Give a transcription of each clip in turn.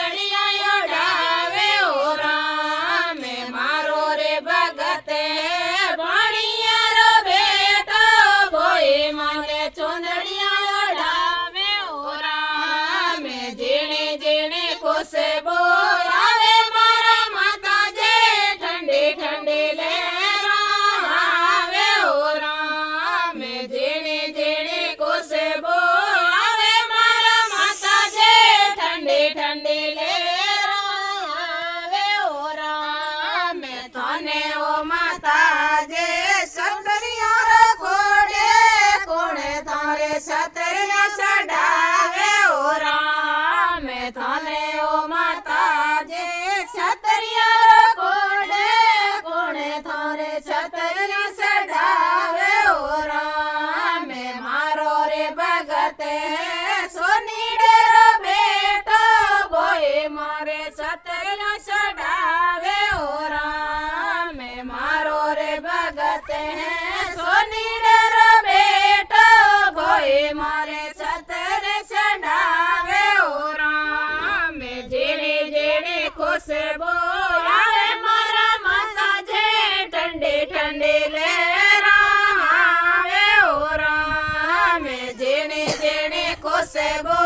चुंदड़िया ओढ़ावे ओ राम मारो रे भगते भाणिया रो बेटो भोई माने चुंदड़िया ओढ़ावे ओ राम जीणे जीणे खुशबू आवे मारा माता जे ठंडी ठंडी लहरा आवे ओ राम जीणे जीणे खुशबू आवे मारा माता जे ठंडी ठंडी लहरा आवे ओ राम थाने ओ माता जे सतरिया रो घोड़े कोणे थारे सतरिया चढ़ावे ओ राम थाने ओ माता जे सतरिया रो घोड़े कोणे थारे सतरिया चढ़ावे ओ राम मारो रे भगते सोनीड़े रो बेटो भोई मारे सतरिया चढ़ावे ओ राम मारो रे भगते सोनीड़े रो बेटो भोई मारे सतरे चढ़ावे ओ राम जेड़े जेड़े खुशबू आवे मारा माता जे ठंडे ठंडे लहरा आवे ओ राम जेड़े जेड़े खुशबू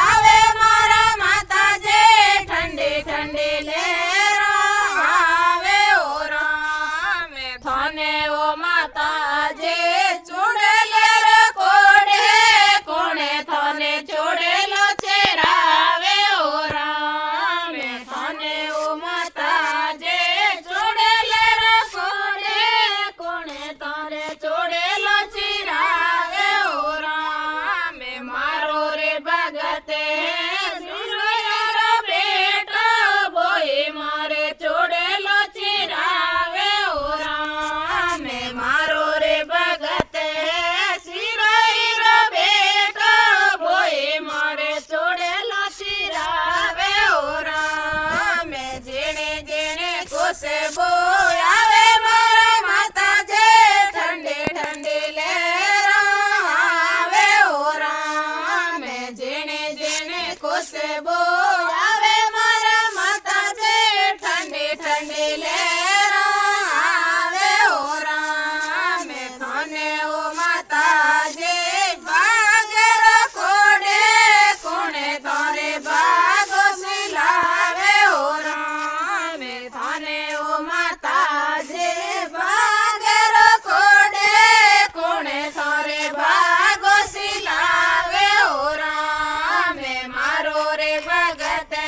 आवे मारा माता जे ठंडे ठंडे लहरा आवे ओ राम थाने ओ माता जे चुड़ेले रे कोड़े कोणे थाने चुड़ेलो चेरावे ओ राम थाने ओ माता जे चुड़ेले रे कोड़े कोणे थाने चुड़ेलो चेरावे ओ राम मारो रे भगते सुरया रो बेटो भोई मारे चुड़ेलो चेरावे ओ राम मारो रे भगते सिरई रो बेटो भोई मारे चुड़ेलो चेरावे ओ राम जेणे जेणे खुशबू आवे मारा माता जे ठंडे ठंडे लहरा आवे ओ राम जेणे जेणे खुशबू आवे मारा माता जे ठंडे ठंडे लहरा आवे ओ राम थाने ओ माता जे बागर कोड़े कोणे थारे बागो सिलावे ओ राम थाने ओ माता जे बागर कोड़े कोणे थारे बागो सिलावे ओ राम मारो रे भगते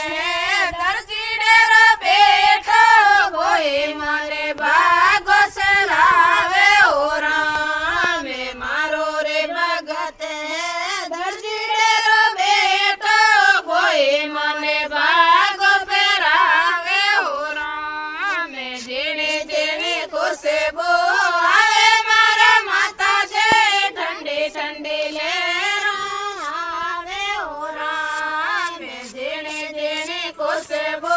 दर्जीड़े रो बेटो भोई मारे बागो सिलावे ओ राम मारो रे भगते दर्जीड़े रो बेटो भोई मारे बागो पेरावे ओ राम जेणे जेणे खुशबू आवे मारा माता जे ठंडी ठंडी लहरा आवे ओ राम जेणे जेणे खुशबू